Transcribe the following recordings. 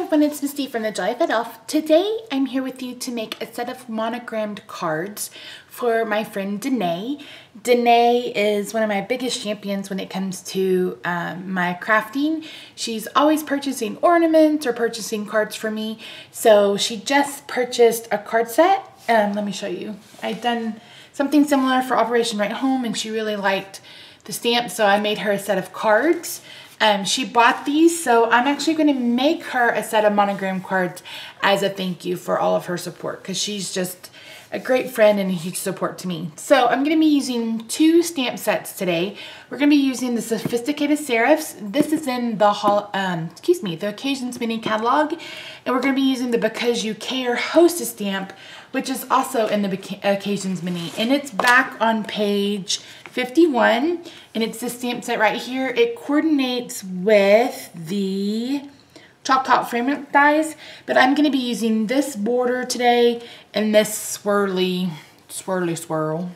everyone, it's Misty from TheJollyFatElf. Today I'm here with you to make a set of monogrammed cards for my friend DeNae. DeNae is one of my biggest champions when it comes to my crafting. She's always purchasing ornaments or purchasing cards for me. So she just purchased a card set. Let me show you. I've done something similar for Operation Right Home and she really liked the stamp, so I made her a set of cards. She bought these, so I'm actually going to make her a set of monogram cards as a thank you for all of her support, because she's just a great friend and a huge support to me. So I'm going to be using two stamp sets today. We're going to be using the Sophisticated Serifs. This is in the Occasions Mini catalog, and we're going to be using the Because You Care Hostess stamp, which is also in the Occasions Mini, and it's back on page 51, and it's this stamp set right here. It coordinates with the Chalk Top Frame dies, but I'm going to be using this border today and this swirly swirl.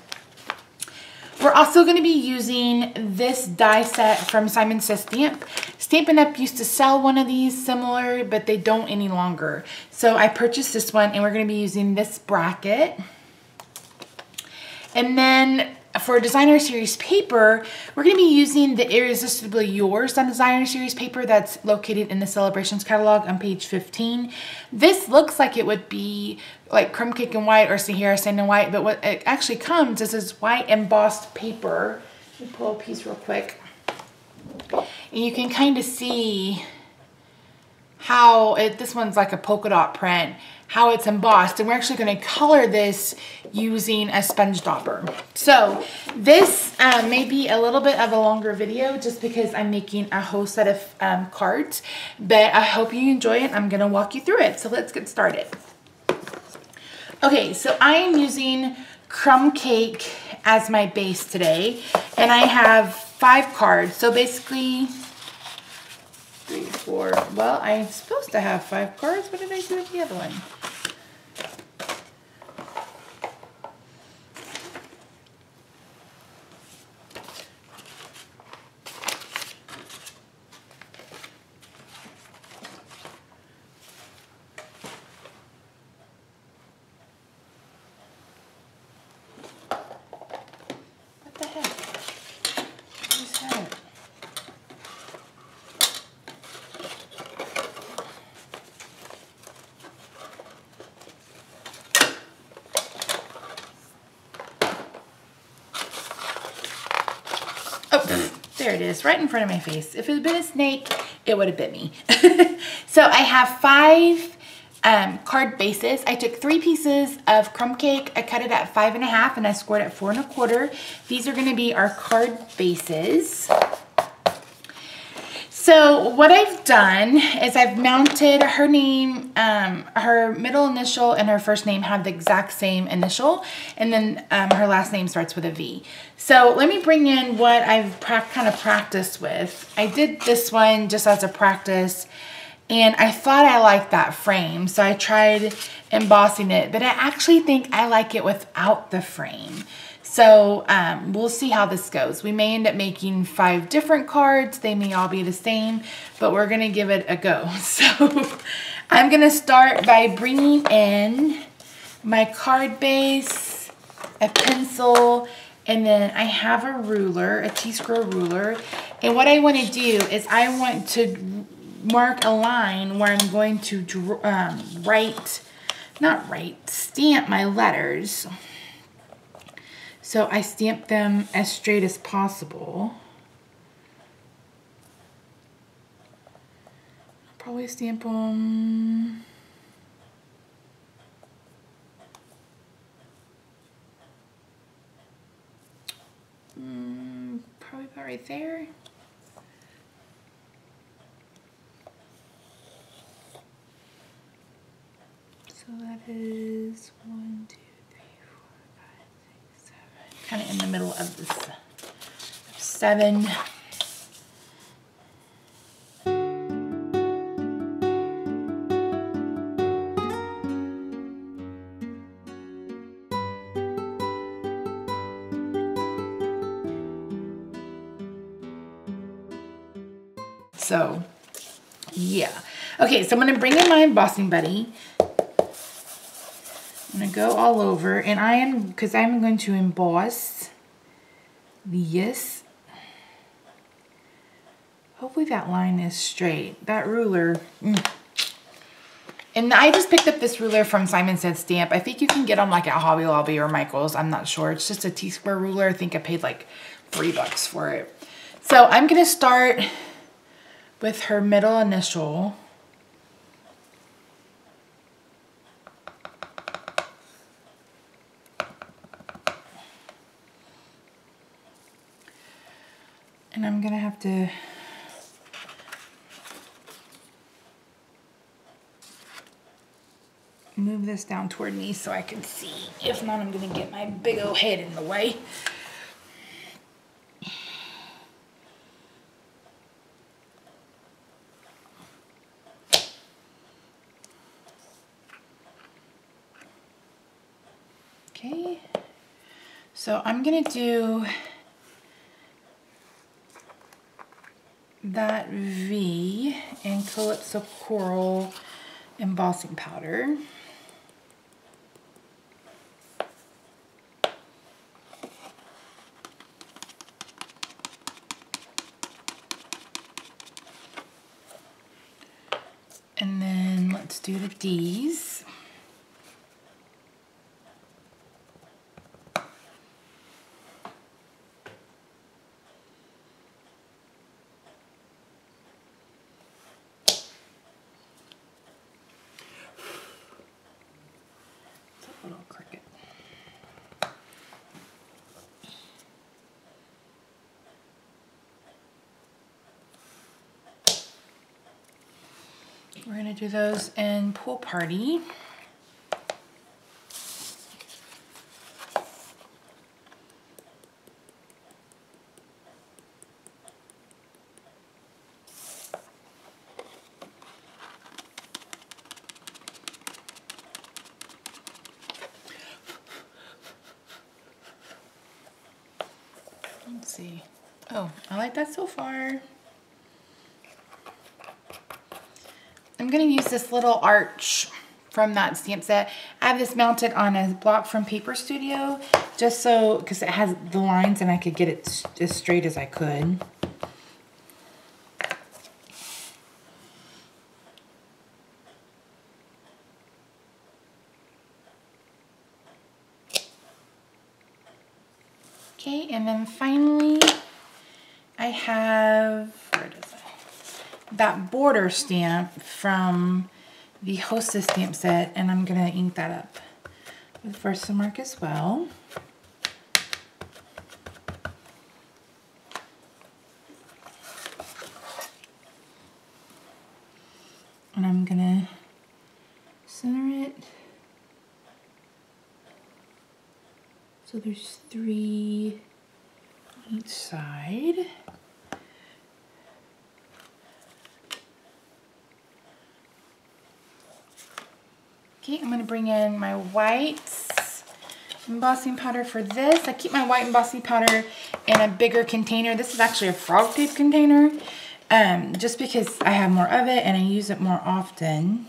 We're also going to be using this die set from Simon Says Stamp. Stampin' Up! Used to sell one of these similar, but they don't any longer. So I purchased this one, and we're going to be using this bracket. And then for Designer Series paper, we're going to be using the Irresistibly Yours on Designer Series paper that's located in the Celebrations catalog on page 15. This looks like it would be like crumb cake and white or Sahara sand and white, but what it actually comes is this white embossed paper. Let me pull a piece real quick. And you can kind of see how this one's like a polka dot print, how it's embossed, and we're actually going to color this using a sponge dauber. So this may be a little bit of a longer video just because I'm making a whole set of cards, but I hope you enjoy it. I'm going to walk you through it. So let's get started. Okay, so I am using crumb cake as my base today, and I have 5 cards. So basically 3, 4, well, I'm supposed to have 5 cards. What did I do with the other one? What the heck? What is that? Oh, there it is, right in front of my face. If it had been a snake, it would have bit me. So I have 5 card bases. I took 3 pieces of crumb cake. I cut it at 5.5 and I scored at 4 1/4. These are going to be our card bases. So what I've done is I've mounted her name, her middle initial and her first name have the exact same initial, and then her last name starts with a V. So let me bring in what I've kind of practiced with. I did this one just as a practice, and I thought I liked that frame, so I tried embossing it, but I actually think I like it without the frame. So we'll see how this goes. We may end up making 5 different cards. They may all be the same, but we're gonna give it a go. So I'm gonna start by bringing in my card base, a pencil, and then I have a ruler, a T-square ruler. And what I wanna do is I want to mark a line where I'm going to stamp my letters. So I stamp them as straight as possible. I'll probably stamp them probably about right there. So that is 1, 2, 3, 4, 5, 6, 7. Kind of in the middle of this 7. So Yeah. Okay, so I'm going to bring in my embossing buddy. I'm going to go all over, and because I'm going to emboss this. Hopefully that line is straight. That ruler. And I just picked up this ruler from Simon Says Stamp. I think you can get them like at Hobby Lobby or Michael's. I'm not sure. It's just a T-square ruler. I think I paid like $3 for it. So I'm going to start with her middle initial. And I'm going to have to move this down toward me so I can see. If not, I'm going to get my big old head in the way. Okay. So I'm going to do that V in Calypso Coral embossing powder. And then let's do the D's. It's a little crooked. We're going to do those in Pool Party. Let's see. Oh, I like that so far. I'm going to use this little arch from that stamp set. I have this mounted on a block from Paper Studio, just so, because it has the lines and I could get it as straight as I could. Okay, and then finally I have, where is it? That border stamp from the Hostess stamp set, and I'm going to ink that up with Versamark as well. And I'm going to center it. So there's 3 on each side. Okay, I'm going to bring in my white embossing powder for this. I keep my white embossing powder in a bigger container. This is actually a frog tape container, just because I have more of it and I use it more often.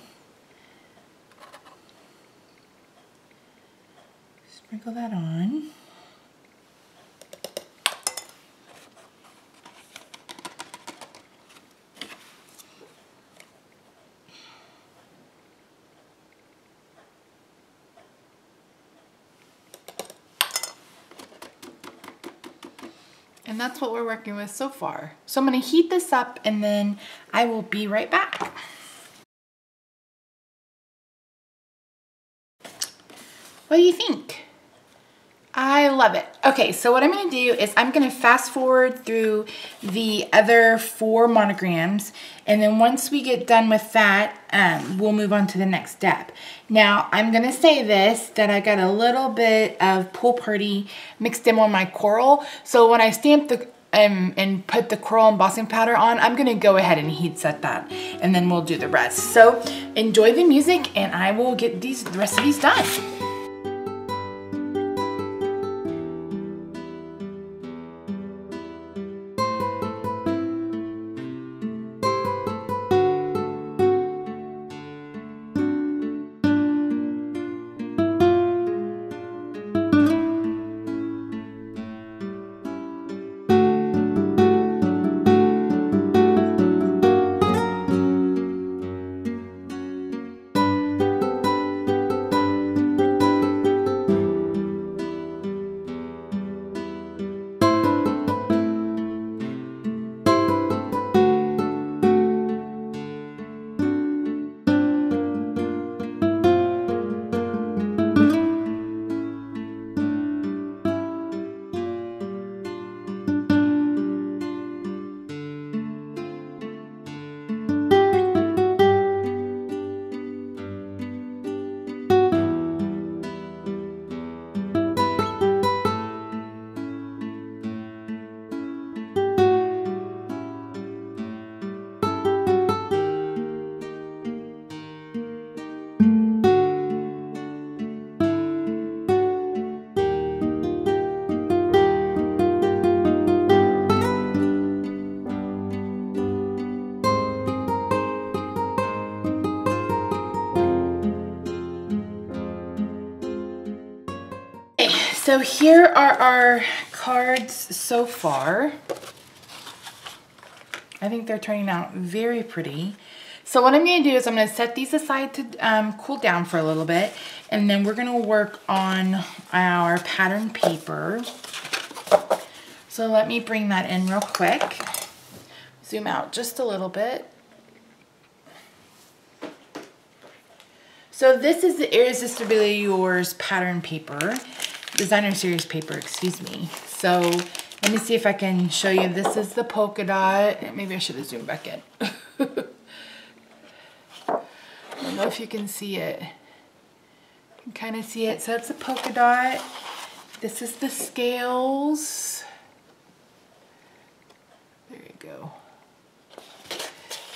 Sprinkle that on. And that's what we're working with so far. So I'm going to heat this up and then I will be right back. What do you think? I love it. Okay, so what I'm going to do is I'm going to fast forward through the other 4 monograms, and then once we get done with that, we'll move on to the next step. Now, I'm going to say this, that I got a little bit of Pool Party mixed in with my coral, so when I stamp the and put the coral embossing powder on, I'm going to go ahead and heat set that, and then we'll do the rest. So enjoy the music, and I will get the rest of these done. So here are our cards so far. I think they're turning out very pretty. So what I'm going to do is I'm going to set these aside to cool down for a little bit. And then we're going to work on our pattern paper. So let me bring that in real quick. Zoom out just a little bit. So this is the Irresistibly Yours pattern paper. Designer series paper, excuse me. So let me see if I can show you. This is the polka dot. Maybe I should have zoomed back in. I don't know if you can see it. You can kind of see it. So that's a polka dot. This is the scales. There you go.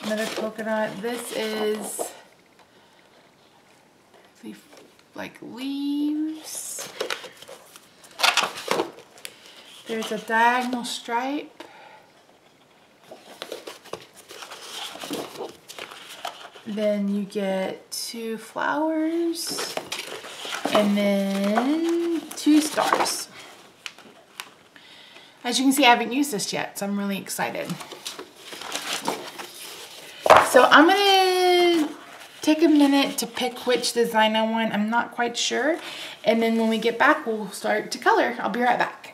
Another polka dot. This is like leaves. There's a diagonal stripe. Then you get 2 flowers and then 2 stars. As you can see, I haven't used this yet, so I'm really excited. So I'm gonna take a minute to pick which design I want. I'm not quite sure. And then when we get back, we'll start to color. I'll be right back.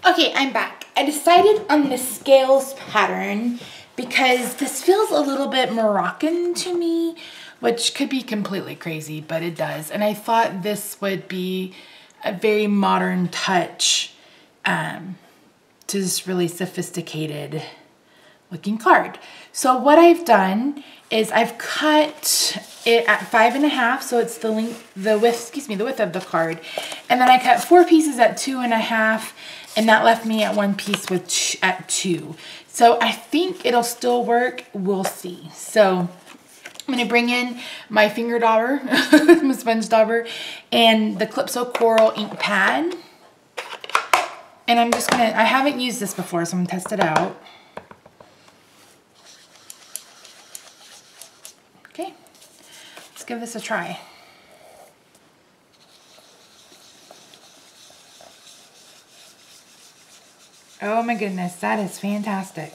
Okay, I'm back. I decided on the scales pattern because this feels a little bit Moroccan to me, which could be completely crazy, but it does. And I thought this would be a very modern touch to this really sophisticated looking card. So what I've done is I've cut it at 5.5, so it's the width of the card. And then I cut 4 pieces at 2.5, and that left me at 1 piece at 2. So I think it'll still work. We'll see. So I'm gonna bring in my finger dauber, my sponge dauber, and the Calypso Coral ink pad. And I'm just gonna, I haven't used this before, so I'm gonna test it out. Okay, let's give this a try. Oh my goodness, that is fantastic.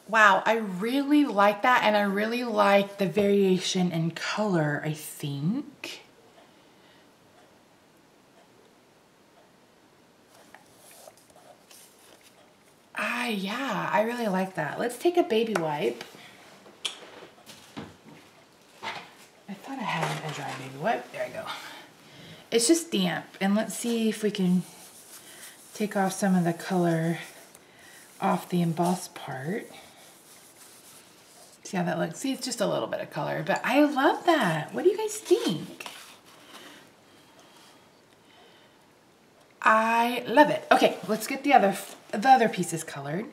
Wow, I really like that, and I really like the variation in color, I think. Yeah, I really like that. Let's take a baby wipe. I thought I had a dry baby wipe. There I go. It's just damp, and let's see if we can take off some of the color off the embossed part. See how that looks? See, it's just a little bit of color, but I love that. What do you guys think? I love it. Okay, let's get the other pieces colored.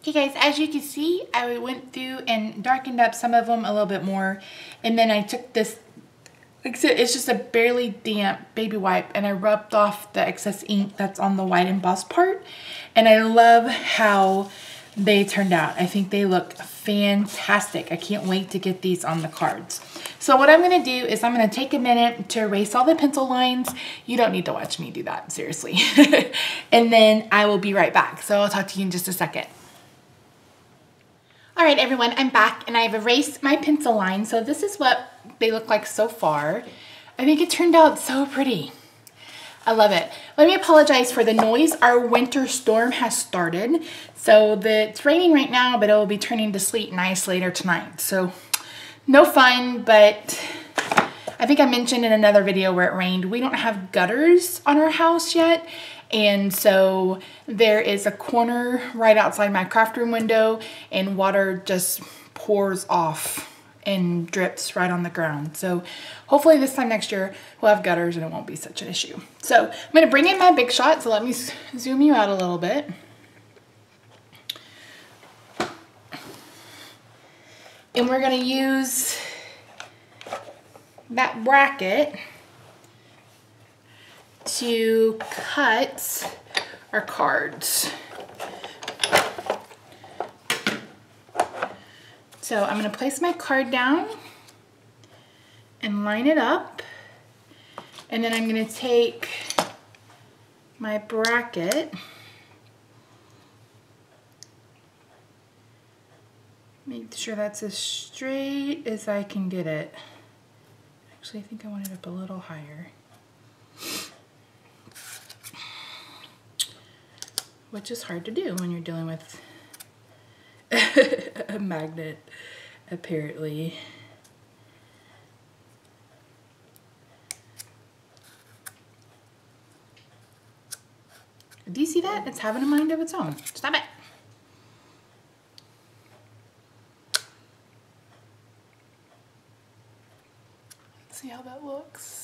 Okay guys, as you can see, I went through and darkened up some of them a little bit more, and then I took this, like I said, it's just a barely damp baby wipe, and I rubbed off the excess ink that's on the white embossed part. And I love how they turned out. I think they look fantastic. I can't wait to get these on the cards. So what I'm gonna do is I'm gonna take a minute to erase all the pencil lines. You don't need to watch me do that, seriously. And then I will be right back. So I'll talk to you in just a second. All right, everyone, I'm back and I've erased my pencil lines. So this is what they look like so far. I think it turned out so pretty. I love it. Let me apologize for the noise. Our winter storm has started. So it's raining right now, but it will be turning to sleet and ice later tonight. So no fun, but I think I mentioned in another video where it rained, we don't have gutters on our house yet. And so there is a corner right outside my craft room window and water just pours off and drips right on the ground. So hopefully this time next year we'll have gutters and it won't be such an issue. So I'm gonna bring in my big shot. So let me zoom you out a little bit. And we're gonna use that bracket to cut our cards. So I'm gonna place my card down and line it up. And then I'm gonna take my bracket, make sure that's as straight as I can get it. Actually, I think I want it up a little higher. Which is hard to do when you're dealing with a magnet, apparently. Do you see that? It's having a mind of its own. Stop it. Let's see how that looks.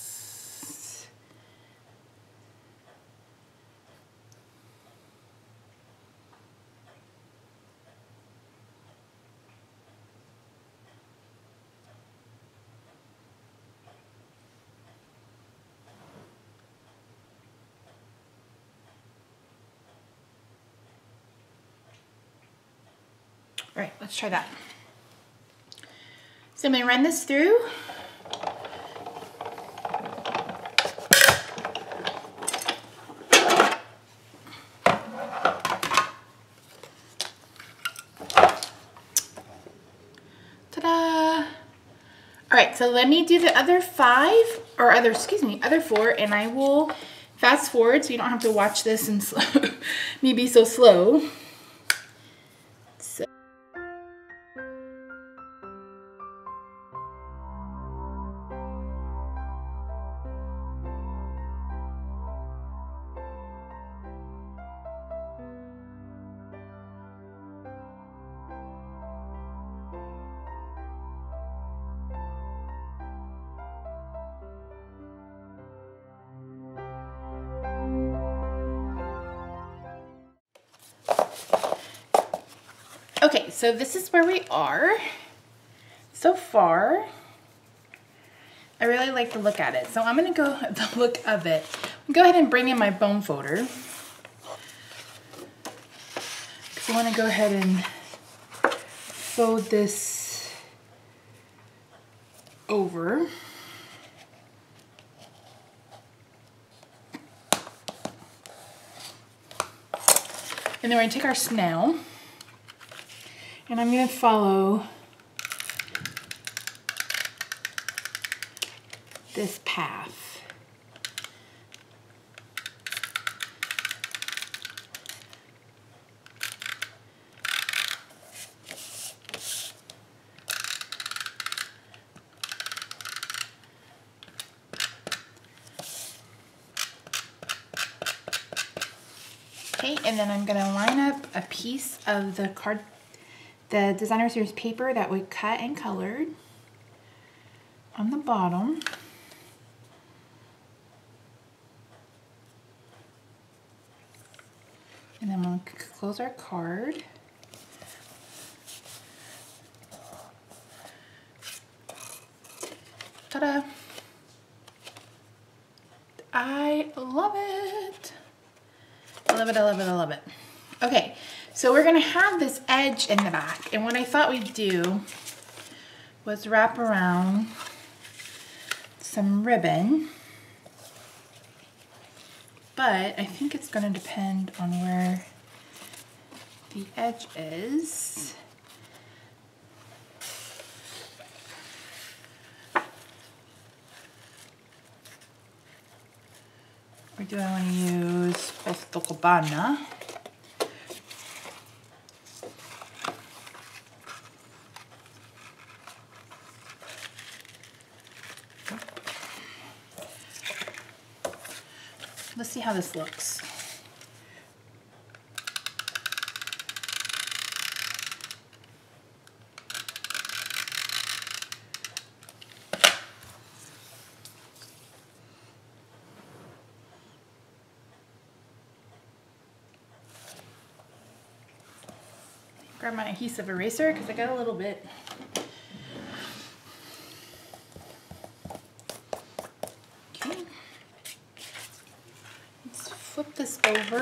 All right, let's try that. So I'm gonna run this through. Ta-da! All right, so let me do the other other four, and I will fast forward so you don't have to watch this and me be so slow. Okay, so this is where we are so far. I really like the look at it. So I'm gonna go at the look of it. Go ahead and bring in my bone folder. Because I wanna go ahead and fold this over. And then we're gonna take our snail. And I'm going to follow this path. Okay, and then I'm going to line up a piece of the designer series paper that we cut and colored on the bottom. And then we'll close our card. Ta-da! I love it. I love it, I love it, I love it. Okay, so we're gonna have this edge in the back, and what I thought we'd do was wrap around some ribbon, but I think it's gonna depend on where the edge is. Or do I want to use Posto Cabana? Let's see how this looks. Grab my adhesive eraser because I got a little bit. Okay. Let's flip this over.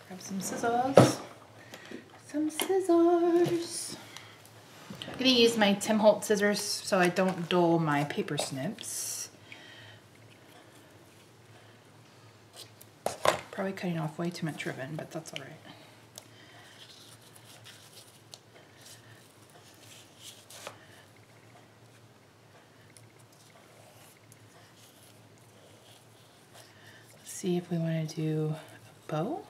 Grab some scissors. Some scissors. I'm going to use my Tim Holtz scissors so I don't dull my paper snips. Probably cutting off way too much ribbon, but that's all right. Let's see if we want to do a bow.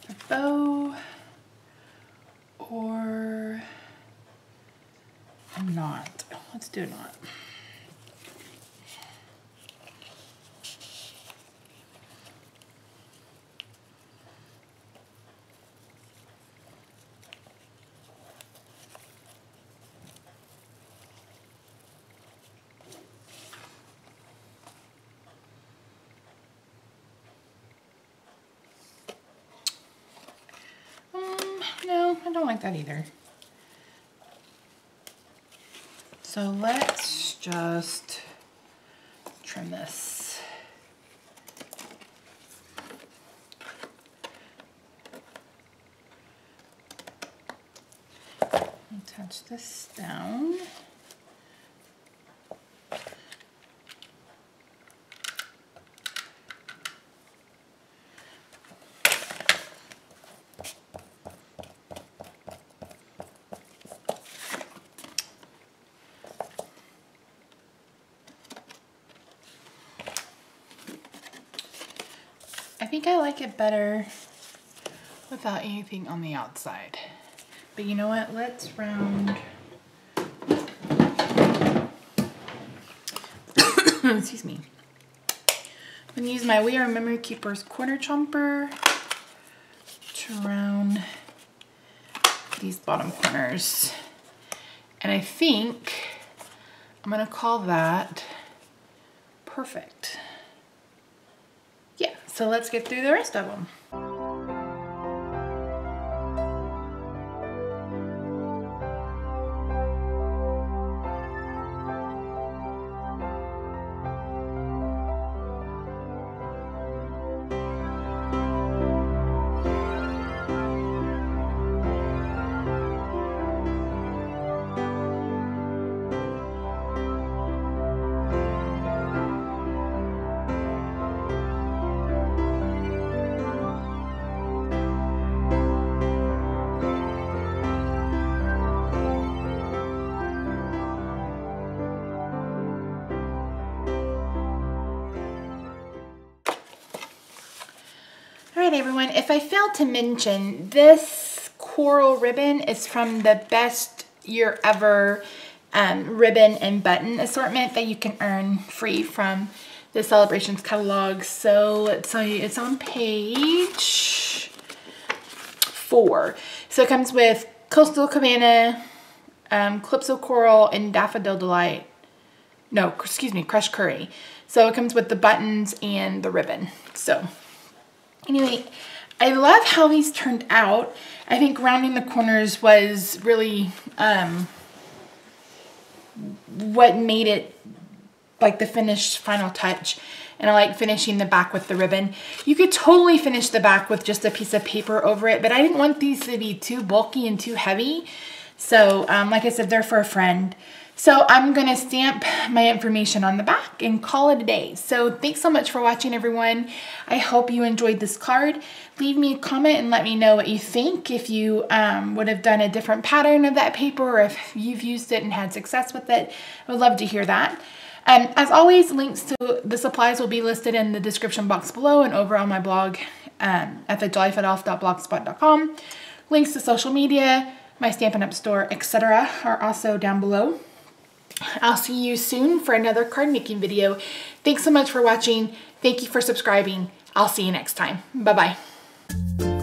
A bow or a knot. Let's do a knot. No, I don't like that either. So let's just trim this. Attach this down. I think I like it better without anything on the outside. But you know what? Let's round. Excuse me. I'm going to use my We Are Memory Keepers corner chomper to round these bottom corners. And I think I'm going to call that perfect. Yeah, so let's get through the rest of them. right, everyone, if I failed to mention, this coral ribbon is from the Best Year Ever ribbon and button assortment that you can earn free from the Celebrations catalog. So let's tell you, it's on page 4. So it comes with Coastal Cabana, Calypso Coral, and Daffodil Delight. No, excuse me, Crushed Curry. So it comes with the buttons and the ribbon. So anyway, I love how these turned out. I think rounding the corners was really what made it like the finished final touch. And I like finishing the back with the ribbon. You could totally finish the back with just a piece of paper over it, but I didn't want these to be too bulky and too heavy. So like I said, they're for a friend. So I'm going to stamp my information on the back and call it a day. So thanks so much for watching, everyone. I hope you enjoyed this card. Leave me a comment and let me know what you think. If you would have done a different pattern of that paper, or if you've used it and had success with it, I would love to hear that. As always, links to the supplies will be listed in the description box below and over on my blog at TheJollyFatElf.blogspot.com. Links to social media, my Stampin' Up! Store, etc. are also down below. I'll see you soon for another card making video. Thanks so much for watching. Thank you for subscribing. I'll see you next time. Bye-bye.